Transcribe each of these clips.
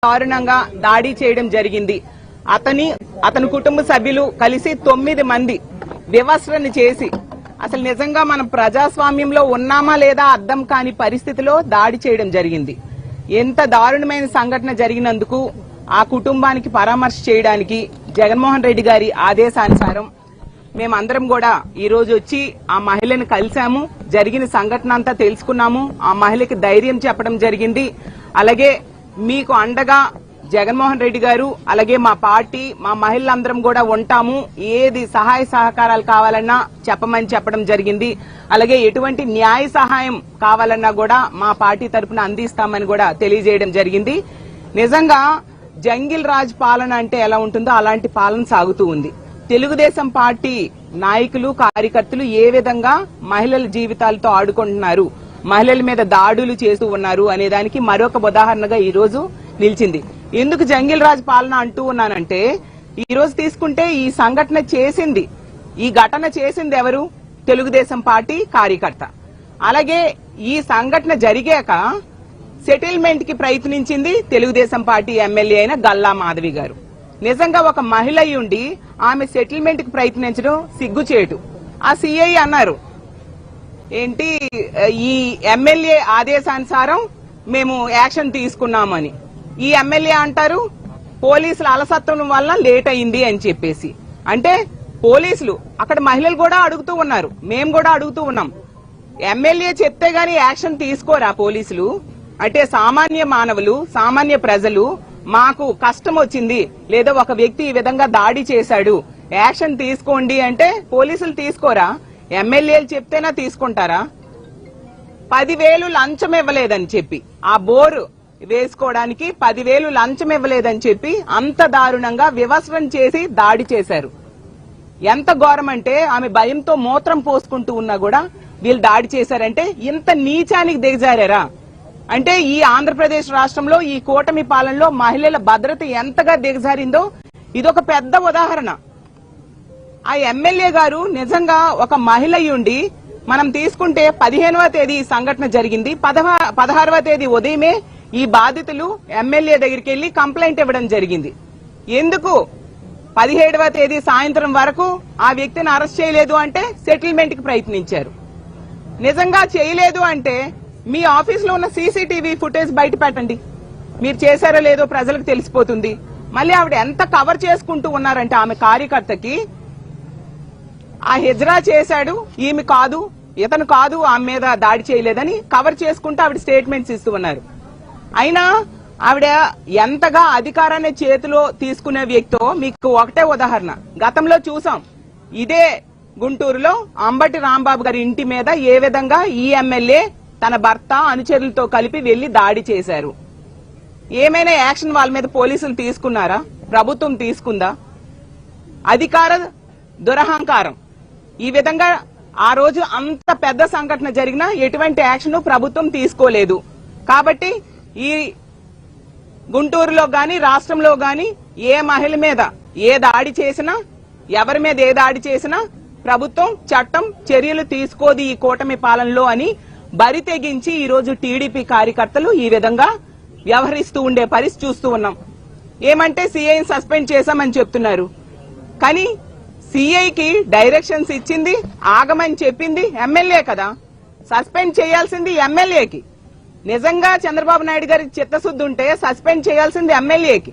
దారుణంగా దాడి చేయడం జరిగింది. అతని కుటుంబ సభ్యులు కలిసి 9 మంది వివస్రణ చేసి అసలు నిజంగా మనం ప్రజాస్వామ్యంలో ఉన్నామా లేదా అర్థం కాని పరిస్థితిలో దాడి చేయడం జరిగింది. ఎంత దారుణమైన సంఘటన జరిగినందుకు ఆ కుటుంబానికి పరామర్శ చేయడానికి జగన్మోహన్ రెడ్డి గారి ఆదేశానుసారం మేమందరం కూడా ఈ రోజు వచ్చి ఆ మహిళను కలిసాము. జరిగిన సంఘటన అంతా తెలుసుకున్నాము. ఆ మహిళకి ధైర్యం చెప్పడం జరిగింది. అలాగే మీకు అండగా జగన్మోహన్ రెడ్డి గారు అలాగే మా పార్టీ మా మహిళలందరం కూడా ఉంటాము. ఏది సహాయ సహకారాలు కావాలన్నా చెప్పడం జరిగింది. అలాగే ఎటువంటి న్యాయ సహాయం కావాలన్నా కూడా మా పార్టీ తరఫున అందిస్తామని కూడా తెలియజేయడం జరిగింది. నిజంగా జంగిల్ రాజ్ పాలన అంటే ఎలా ఉంటుందో అలాంటి పాలన సాగుతూ ఉంది. తెలుగుదేశం పార్టీ నాయకులు కార్యకర్తలు ఏ విధంగా మహిళల జీవితాలతో ఆడుకుంటున్నారు, మహిళల మీద దాడులు చేస్తూ ఉన్నారు అనే దానికి మరొక ఉదాహరణగా ఈ రోజు నిలిచింది. ఎందుకు జంగిల్ రాజ్ పాలన అంటూ ఉన్నానంటే ఈ రోజు తీసుకుంటే ఈ సంఘటన చేసింది, ఈ ఘటన చేసింది ఎవరు? తెలుగుదేశం పార్టీ కార్యకర్త. అలాగే ఈ సంఘటన జరిగాక సెటిల్మెంట్ కి ప్రయత్నించింది తెలుగుదేశం పార్టీ ఎమ్మెల్యే అయిన గల్లా మాధవి గారు. నిజంగా ఒక మహిళ ఉండి ఆమె సెటిల్మెంట్ కి ప్రయత్నించడం సిగ్గుచేటు. ఆ సిఐ అన్నారు ఏంటి, ఈ ఎమ్మెల్యే ఆదేశానుసారం మేము యాక్షన్ తీసుకున్నామని. ఈ ఎమ్మెల్యే అంటారు పోలీసుల అలసత్వం వల్ల లేట్ అయింది అని చెప్పేసి. అంటే పోలీసులు అక్కడ మహిళలు కూడా అడుగుతూ ఉన్నారు, మేము కూడా అడుగుతూ ఉన్నాం, ఎమ్మెల్యే చెప్తే గానీ యాక్షన్ తీసుకోరా పోలీసులు? అంటే సామాన్య మానవులు సామాన్య ప్రజలు మాకు కష్టం వచ్చింది లేదా ఒక వ్యక్తి ఈ విధంగా దాడి చేశాడు యాక్షన్ తీసుకోండి అంటే పోలీసులు తీసుకోరా? ఎమ్మెల్యేలు చెప్తేనా తీసుకుంటారా? 10,000 లంచం ఇవ్వలేదని చెప్పి ఆ బోరు వేసుకోవడానికి 10,000 లంచం ఇవ్వలేదని చెప్పి అంత దారుణంగా వివస్రణ చేసి దాడి చేశారు. ఎంత ఘోరం అంటే ఆమె భయంతో మూత్రం పోసుకుంటూ ఉన్నా కూడా వీళ్ళు దాడి చేశారంటే ఇంత నీచానికి దిగజారా? అంటే ఈ ఆంధ్రప్రదేశ్ రాష్ట్రంలో ఈ కూటమి పాలనలో మహిళల భద్రత ఎంతగా దిగజారిందో ఇదొక పెద్ద ఉదాహరణ. ఆ ఎమ్మెల్యే గారు నిజంగా ఒక మహిళ ఉండి మనం తీసుకుంటే 15వ తేదీ సంఘటన జరిగింది. 16వ తేదీ ఉదయమే ఈ బాధితులు ఎమ్మెల్యే దగ్గరికి వెళ్లి కంప్లైంట్ ఇవ్వడం జరిగింది. ఎందుకు 17వ తేదీ సాయంత్రం వరకు ఆ వ్యక్తిని అరెస్ట్ చేయలేదు అంటే సెటిల్మెంట్ కి ప్రయత్నించారు. నిజంగా చేయలేదు అంటే మీ ఆఫీస్ లో ఉన్న సీసీటీవీ ఫుటేజ్ బయట పెట్టండి, మీరు చేశారో లేదో ప్రజలకు తెలిసిపోతుంది. మళ్ళీ ఆవిడ ఎంత కవర్ చేసుకుంటూ ఉన్నారంటే ఆమె కార్యకర్తకి ఆ హిజ్రా చేశాడు, ఈమె కాదు, ఇతను కాదు, ఆమె మీద దాడి చేయలేదని కవర్ చేసుకుంటూ ఆవిడ స్టేట్మెంట్స్ ఇస్తూ ఉన్నారు. అయినా ఆవిడ ఎంతగా అధికారాన్ని చేతిలో తీసుకునే వ్యక్తో మీకు ఒకటే ఉదాహరణ గతంలో చూసాం. ఇదే గుంటూరులో అంబటి రాంబాబు గారి ఇంటి మీద ఏ విధంగా ఈ ఎమ్మెల్యే తన భర్త అనుచరులతో కలిపి వెళ్లి దాడి చేశారు. ఏమైనా యాక్షన్ వాళ్ళ మీద పోలీసులు తీసుకున్నారా? ప్రభుత్వం తీసుకుందా? అధికార దురహంకారం. ఈ విధంగా ఆ రోజు అంత పెద్ద సంఘటన జరిగినా ఎటువంటి యాక్షన్ ప్రభుత్వం తీసుకోలేదు. కాబట్టి ఈ గుంటూరులో గాని రాష్ట్రంలో గాని ఏ మహిళ మీద ఏ దాడి చేసినా ఎవరి మీద ఏ దాడి చేసినా ప్రభుత్వం చట్టం చర్యలు తీసుకోదు ఈ కూటమి పాలనలో అని బరి తెగించి ఈ రోజు టీడీపీ కార్యకర్తలు ఈ విధంగా వ్యవహరిస్తూ ఉండే పరిస్థితి చూస్తూ ఉన్నాం. ఏమంటే సీఐని సస్పెండ్ చేశామని చెప్తున్నారు, కానీ సీఐకి డైరెక్షన్స్ ఇచ్చింది ఆగమని చెప్పింది ఎమ్మెల్యే కదా. సస్పెండ్ చేయాల్సింది ఎమ్మెల్యేకి. నిజంగా చంద్రబాబు నాయుడు గారికి చిత్తశుద్ధి ఉంటే సస్పెండ్ చేయాల్సింది ఎమ్మెల్యేకి.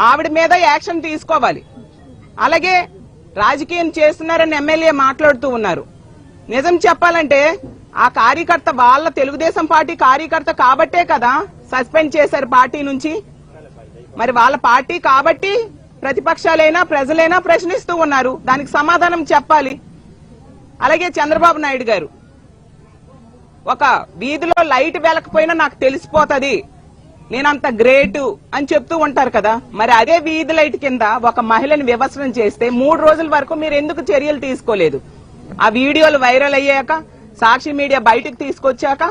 ఆవిడ మీద యాక్షన్ తీసుకోవాలి. అలాగే రాజకీయం చేస్తున్నారని ఎమ్మెల్యే మాట్లాడుతూ ఉన్నారు. నిజం చెప్పాలంటే ఆ కార్యకర్త వాళ్ళ తెలుగుదేశం పార్టీ కార్యకర్త కాబట్టే కదా సస్పెండ్ చేశారు పార్టీ నుంచి. మరి వాళ్ళ పార్టీ కాబట్టి ప్రతిపక్షాలైనా ప్రజలైనా ప్రశ్నిస్తూ ఉన్నారు, దానికి సమాధానం చెప్పాలి. అలాగే చంద్రబాబు నాయుడు గారు ఒక వీధిలో లైట్ వెలకపోయినా నాకు తెలిసిపోతుంది, నేనంత గ్రేటు అని చెప్తూ ఉంటారు కదా. మరి అదే వీధి లైట్ కింద ఒక మహిళని వివస్రణ చేస్తే 3 రోజుల వరకు మీరు ఎందుకు చర్యలు తీసుకోలేదు? ఆ వీడియోలు వైరల్ అయ్యాక సాక్షి మీడియా బయటకు తీసుకొచ్చాక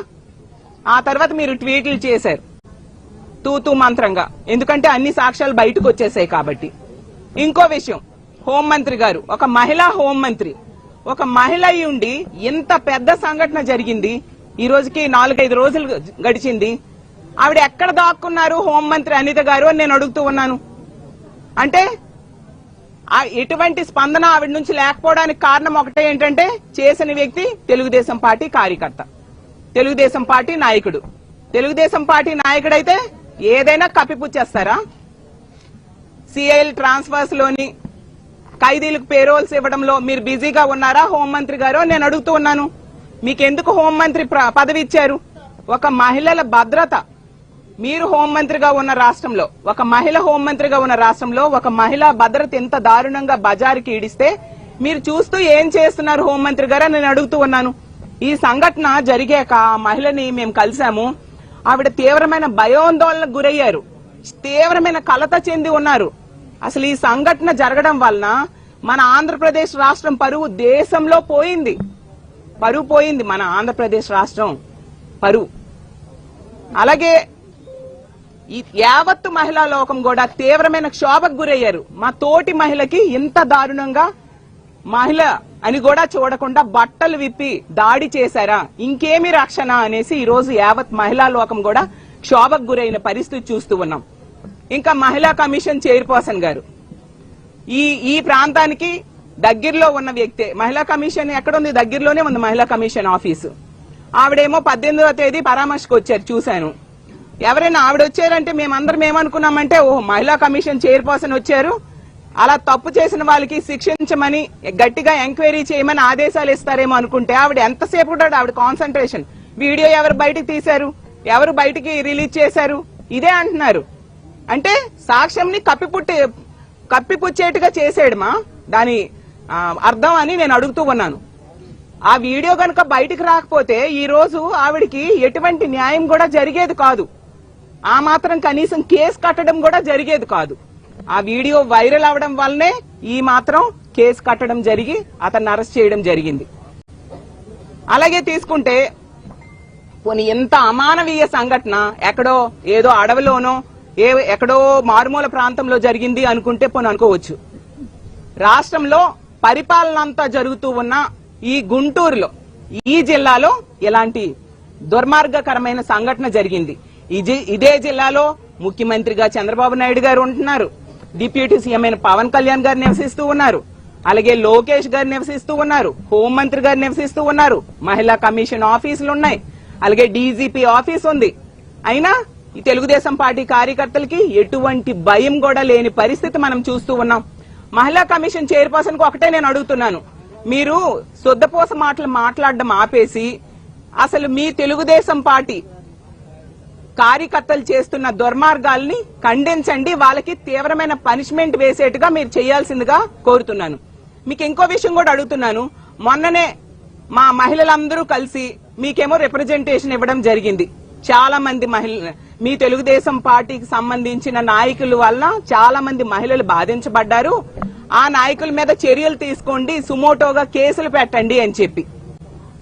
ఆ తర్వాత మీరు ట్వీట్లు చేశారు తూతూ మంత్రంగా, ఎందుకంటే అన్ని సాక్ష్యాలు బయటకు వచ్చేసాయి కాబట్టి. ఇంకో విషయం, హోంమంత్రి గారు ఒక మహిళా హోంమంత్రి, ఒక మహిళ ఉండి ఇంత పెద్ద సంఘటన జరిగింది, ఈ రోజుకి 4-5 రోజులు గడిచింది. ఆవిడ ఎక్కడ దాక్కున్నారు హోంమంత్రి అనిత గారు అని నేను అడుగుతూ ఉన్నాను. అంటే ఎటువంటి స్పందన ఆవిడ నుంచి లేకపోవడానికి కారణం ఒకటే ఏంటంటే, చేసిన వ్యక్తి తెలుగుదేశం పార్టీ కార్యకర్త, తెలుగుదేశం పార్టీ నాయకుడు. తెలుగుదేశం పార్టీ నాయకుడైతే ఏదైనా కప్పిపుచ్చేస్తారా? సిఐఎల్ ట్రాన్స్ఫర్స్ లోని ఖైదీలకు పేరోల్స్ ఇవ్వడంలో మీరు బిజీగా ఉన్నారా హోంమంత్రి గారు నేను అడుగుతూ ఉన్నాను. మీకెందుకు హోంమంత్రి పదవి ఇచ్చారు? ఒక మహిళల భద్రత, మీరు హోంమంత్రిగా ఉన్న రాష్ట్రంలో, ఒక మహిళ హోంమంత్రిగా ఉన్న రాష్ట్రంలో ఒక మహిళా భద్రత ఎంత దారుణంగా బజారుకి ఈడిస్తే మీరు చూస్తూ ఏం చేస్తున్నారు హోంమంత్రి గారు నేను అడుగుతూ ఉన్నాను. ఈ సంఘటన జరిగాక ఆ మహిళని మేము కలిసాము. ఆవిడ తీవ్రమైన భయాందోళనకు గురయ్యారు, తీవ్రమైన కలత చెంది ఉన్నారు. అసలు ఈ సంఘటన జరగడం వలన మన ఆంధ్రప్రదేశ్ రాష్ట్రం పరువు దేశంలో పోయింది, పరువు పోయింది మన ఆంధ్రప్రదేశ్ రాష్ట్రం పరువు. అలాగే ఈ యావత్తు మహిళా లోకం కూడా తీవ్రమైన క్షోభకు గురయ్యారు. మా తోటి మహిళకి ఇంత దారుణంగా మహిళ అని కూడా చూడకుండా బట్టలు విప్పి దాడి చేశారా, ఇంకేమి రక్షణ అనేసి ఈ రోజు యావత్ మహిళా లోకం కూడా క్షోభకు గురైన పరిస్థితి చూస్తూ ఉన్నాం. ఇంకా మహిళా కమిషన్ చైర్పర్సన్ గారు ఈ ప్రాంతానికి దగ్గరలో ఉన్న వ్యక్తే. మహిళా కమిషన్ ఎక్కడుంది? దగ్గరలోనే ఉంది మహిళా కమిషన్ ఆఫీసు. ఆవిడేమో 18వ తేదీ పరామర్శకు వచ్చారు, చూశాను. ఎవరైనా ఆవిడ వచ్చారంటే మేమందరం ఏమనుకున్నామంటే, ఓహో మహిళా కమిషన్ చైర్పర్సన్ వచ్చారు, అలా తప్పు చేసిన వాళ్ళకి శిక్షించమని గట్టిగా ఎంక్వైరీ చేయమని ఆదేశాలు ఇస్తారేమో అనుకుంటే ఆవిడ ఎంతసేపు కూడా ఆవిడ కాన్సన్ట్రేషన్, వీడియో ఎవరు బయటకు తీశారు, ఎవరు బయటికి రిలీజ్ చేశారు, ఇదే అంటున్నారు. అంటే సాక్ష్యంని కప్పిపుచ్చేట్టుగా చేసేయడమా దాని అర్థం అని నేను అడుగుతూ ఉన్నాను. ఆ వీడియో కనుక బయటికి రాకపోతే ఈ రోజు ఆవిడికి ఎటువంటి న్యాయం కూడా జరిగేది కాదు, ఆ మాత్రం కనీసం కేసు కట్టడం కూడా జరిగేది కాదు. ఆ వీడియో వైరల్ అవడం వల్లనే ఈ మాత్రం కేసు కట్టడం జరిగి అతన్ని అరెస్ట్ చేయడం జరిగింది. అలాగే తీసుకుంటే పోనీ ఎంత అమానవీయ సంఘటన ఎక్కడో ఏదో అడవిలోనో ఎక్కడో మారుమూల ప్రాంతంలో జరిగింది అనుకుంటే పోనీ అనుకోవచ్చు. రాష్ట్రంలో పరిపాలన అంతా జరుగుతూ ఉన్న ఈ గుంటూరులో, ఈ జిల్లాలో ఇలాంటి దుర్మార్గకరమైన సంఘటన జరిగింది. ఇదే జిల్లాలో ముఖ్యమంత్రిగా చంద్రబాబు నాయుడు గారు ఉంటున్నారు, డిప్యూటీ సీఎం అయిన పవన్ కళ్యాణ్ గారు నివసిస్తూ ఉన్నారు, అలాగే లోకేష్ గారు నివసిస్తూ ఉన్నారు, హోంమంత్రి గారు నివసిస్తూ ఉన్నారు, మహిళా కమిషన్ ఆఫీసులు ఉన్నాయి, అలాగే డీజీపీ ఆఫీస్ ఉంది. అయినా ఈ తెలుగుదేశం పార్టీ కార్యకర్తలకి ఎటువంటి భయం కూడా లేని పరిస్థితి మనం చూస్తూ ఉన్నాం. మహిళా కమిషన్ చైర్పర్సన్ కు ఒకటే నేను అడుగుతున్నాను, మీరు సొద్దపోస మాటలు మాట్లాడడం ఆపేసి అసలు మీ తెలుగుదేశం పార్టీ కార్యకర్తలు చేస్తున్న దుర్మార్గాల్ని ఖండించండి, వాళ్ళకి తీవ్రమైన పనిష్మెంట్ వేసేట్టుగా మీరు చేయాల్సిందిగా కోరుతున్నాను. మీకు ఇంకో విషయం కూడా అడుగుతున్నాను, మొన్ననే మా మహిళలందరూ కలిసి మీకేమో రిప్రజెంటేషన్ ఇవ్వడం జరిగింది. చాలా మంది మీ తెలుగుదేశం పార్టీకి సంబంధించిన నాయకుల వల్ల చాలా మంది మహిళలు బాధించబడ్డారు, ఆ నాయకుల మీద చర్యలు తీసుకోండి, సుమోటోగా కేసులు పెట్టండి అని చెప్పి.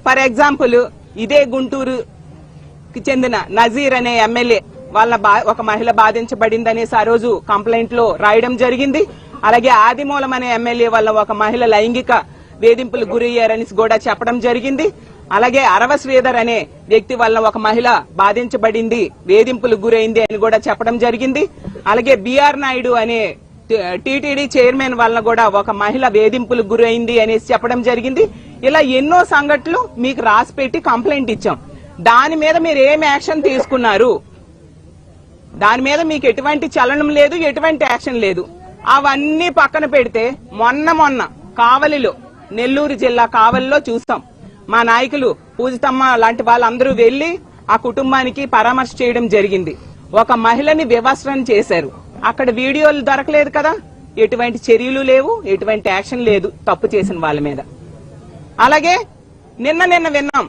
ఫర్ ఎగ్జాంపుల్ ఇదే గుంటూరుకి చెందిన నజీర్ అనే ఎమ్మెల్యే వాళ్ళ ఒక మహిళ బాధించబడింది అనేసి ఆ రోజు కంప్లైంట్ లో రాయడం జరిగింది. అలాగే ఆదిమూలం అనే ఎమ్మెల్యే వల్ల ఒక మహిళ లైంగిక వేధింపులు గురయ్యారని కూడా చెప్పడం జరిగింది. అలాగే అరవ శ్రీధర్ అనే వ్యక్తి వల్ల ఒక మహిళ బాధించబడింది, వేధింపులు గురైంది అని కూడా చెప్పడం జరిగింది. అలాగే బిఆర్ నాయుడు అనే టీటీడీ చైర్మన్ వల్ల కూడా ఒక మహిళ వేధింపులకు గురైంది అనేసి చెప్పడం జరిగింది. ఇలా ఎన్నో సంఘటనలు మీకు రాసి పెట్టి కంప్లైంట్ ఇచ్చాం. దాని మీద మీరు ఏం యాక్షన్ తీసుకున్నారు? దాని మీద మీకు ఎటువంటి చలనం లేదు, ఎటువంటి యాక్షన్ లేదు. అవన్నీ పక్కన పెడితే మొన్న కావలిలో, నెల్లూరు జిల్లా కావలిలో చూస్తాం, మా నాయకులు పూజితమ్మ లాంటి వాళ్ళందరూ వెళ్లి ఆ కుటుంబానికి పరామర్శ చేయడం జరిగింది. ఒక మహిళని వివస్త్రం చేశారు, అక్కడ వీడియోలు దొరకలేదు కదా, ఎటువంటి చర్యలు లేవు, ఎటువంటి యాక్షన్ లేదు తప్పు చేసిన వాళ్ళ మీద. అలాగే నిన్న విన్నాం,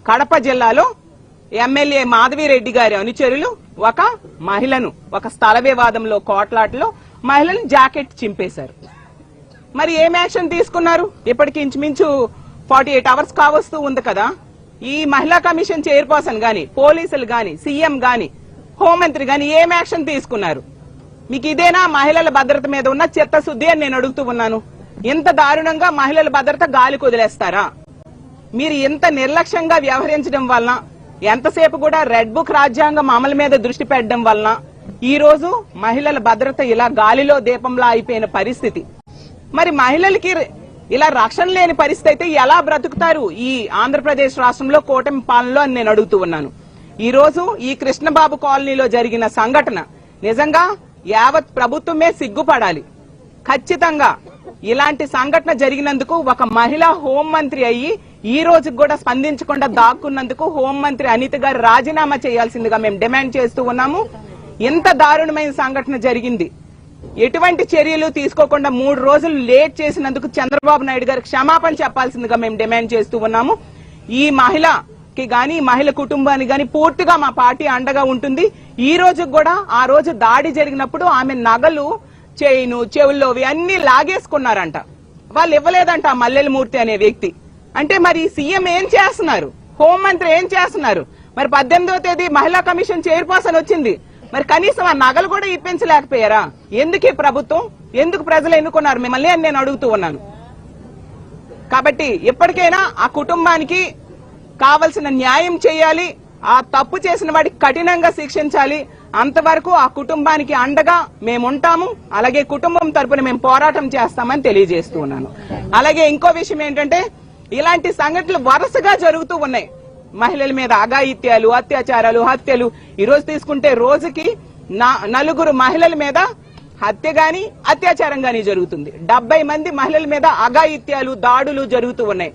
కడప జిల్లాలో ఎమ్మెల్యే మాధవిరెడ్డి గారి అనుచరులు ఒక మహిళను ఒక స్థల వివాదంలో కోట్లాటలో మహిళను జాకెట్ చింపేశారు. మరి ఏం యాక్షన్ తీసుకున్నారు? ఇప్పటికి ఇంచుమించు 48 అవర్స్ కావస్తూ ఉంది కదా. ఈ మహిళా కమిషన్ చైర్పర్సన్ గాని, పోలీసులు గాని, సీఎం గాని, హోంమంత్రి గాని ఏం యాక్షన్ తీసుకున్నారు? మీకు ఇదేనా మహిళల భద్రత మీద ఉన్న చిత్తశుద్ధి అని నేను అడుగుతూ ఉన్నాను. ఇంత దారుణంగా మహిళల భద్రత గాలి కుదిలేస్తారా? మీరు ఇంత నిర్లక్ష్యంగా వ్యవహరించడం వలన ఎంతసేపు కూడా రెడ్ బుక్ రాజ్యాంగం అమలు మీద దృష్టి పెట్టడం వలన ఈ రోజు మహిళల భద్రత ఇలా గాలిలో దీపంలా అయిపోయిన పరిస్థితి. మరి మహిళలకి ఇలా రక్షణ లేని పరిస్థితి అయితే ఎలా బ్రతుకుతారు ఈ ఆంధ్రప్రదేశ్ రాష్ట్రంలో కూటమి పాలనలో అని నేను అడుగుతూ ఉన్నాను. ఈ రోజు ఈ కృష్ణబాబు కాలనీలో జరిగిన సంఘటన నిజంగా యావత్ ప్రభుత్వమే సిగ్గుపడాలి. ఖచ్చితంగా ఇలాంటి సంఘటన జరిగినందుకు ఒక మహిళా హోంమంత్రి అయ్యి ఈ రోజు కూడా స్పందించకుండా దాక్కున్నందుకు హోంమంత్రి అనిత గారు రాజీనామా చేయాల్సిందిగా మేము డిమాండ్ చేస్తూ ఉన్నాము. ఇంత దారుణమైన సంఘటన జరిగింది, ఎటువంటి చర్యలు తీసుకోకుండా 3 రోజులు లేట్ చేసినందుకు చంద్రబాబు నాయుడు గారు క్షమాపణ చెప్పాల్సిందిగా మేము డిమాండ్ చేస్తూ ఉన్నాము. ఈ మహిళకి గాని మహిళ కుటుంబానికి గాని పూర్తిగా మా పార్టీ అండగా ఉంటుంది. ఈ రోజు కూడా ఆ రోజు దాడి జరిగినప్పుడు ఆమె నగలు, చైను, చెవుల్లోవి అన్ని లాగేసుకున్నారంట. వాళ్ళు ఇవ్వలేదంట ఆ మల్లెలమూర్తి అనే వ్యక్తి. అంటే మరి సీఎం ఏం చేస్తున్నారు, హోంమంత్రి ఏం చేస్తున్నారు? మరి 18వ తేదీ మహిళా కమిషన్ చైర్పర్సన్ వచ్చింది, మరి కనీసం ఆ నగలు కూడా ఇప్పించలేకపోయారా? ఎందుకు ఈ ప్రభుత్వం, ఎందుకు ప్రజలు ఎన్నుకున్నారు మిమ్మల్ని అని నేను అడుగుతూ ఉన్నాను. కాబట్టి ఇప్పటికైనా ఆ కుటుంబానికి కావలసిన న్యాయం చేయాలి, ఆ తప్పు చేసిన వాడికి కఠినంగా శిక్షించాలి. అంతవరకు ఆ కుటుంబానికి అండగా మేముంటాము. అలాగే కుటుంబం తరపున మేము పోరాటం చేస్తామని తెలియజేస్తూ ఉన్నాను. అలాగే ఇంకో విషయం ఏంటంటే, ఇలాంటి సంఘటనలు వరుసగా జరుగుతూ ఉన్నాయి. మహిళల మీద అఘాయిత్యాలు, అత్యాచారాలు, హత్యలు. ఈ రోజు తీసుకుంటే రోజుకి 4 మహిళల మీద హత్య గాని అత్యాచారం గాని జరుగుతుంది. 70 మంది మహిళల మీద అఘాయిత్యాలు, దాడులు జరుగుతూ ఉన్నాయి.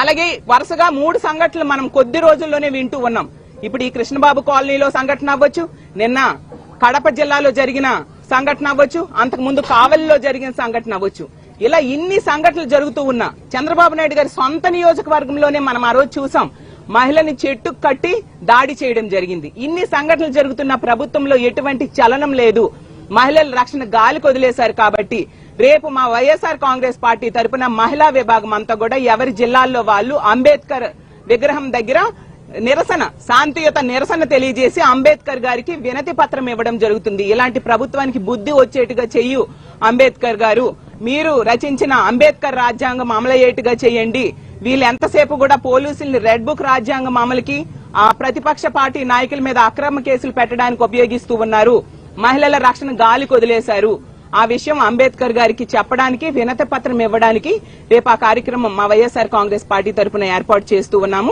అలాగే వరుసగా 3 సంఘటనలు మనం కొద్ది రోజుల్లోనే వింటూ ఉన్నాం. ఇప్పుడు ఈ కృష్ణబాబు కాలనీలో సంఘటన అవ్వచ్చు, నిన్న కడప జిల్లాలో జరిగిన సంఘటన అవ్వచ్చు, అంతకు ముందు కావలిలో జరిగిన సంఘటన అవ్వచ్చు. ఇలా ఇన్ని సంఘటనలు జరుగుతూ ఉన్నా చంద్రబాబు నాయుడు గారి సొంత నియోజకవర్గంలోనే మనం ఆ రోజు చూసాం, మహిళని చెట్టు కట్టి దాడి చేయడం జరిగింది. ఇన్ని సంఘటనలు జరుగుతున్న ప్రభుత్వంలో ఎటువంటి చలనం లేదు. మహిళల రక్షణ గాలికి వదిలేశారు. కాబట్టి రేపు మా వైఎస్ఆర్ కాంగ్రెస్ పార్టీ తరపున మహిళా విభాగం అంతా కూడా ఎవరి జిల్లాల్లో వాళ్ళు అంబేద్కర్ విగ్రహం దగ్గర శాంతియుత నిరసన తెలియజేసి అంబేద్కర్ గారికి వినతి పత్రం ఇవ్వడం జరుగుతుంది. ఇలాంటి ప్రభుత్వానికి బుద్ధి వచ్చేట్టుగా చెయ్యు అంబేద్కర్ గారు, మీరు రచించిన అంబేద్కర్ రాజ్యాంగం అమలయ్యేట్టుగా చేయండి. వీళ్ళు ఎంతసేపు కూడా పోలీసుల్ని రెడ్ బుక్ రాజ్యాంగం అమలుకి, ఆ ప్రతిపక్ష పార్టీ నాయకుల మీద అక్రమ కేసులు పెట్టడానికి ఉపయోగిస్తూ ఉన్నారు. మహిళల రక్షణ గాలికి వదిలేశారు. ఆ విషయం అంబేద్కర్ గారికి చెప్పడానికి, వినతి పత్రం ఇవ్వడానికి రేపు ఆ కార్యక్రమం మా వైఎస్ఆర్ కాంగ్రెస్ పార్టీ తరఫున ఏర్పాటు చేస్తూ ఉన్నాము.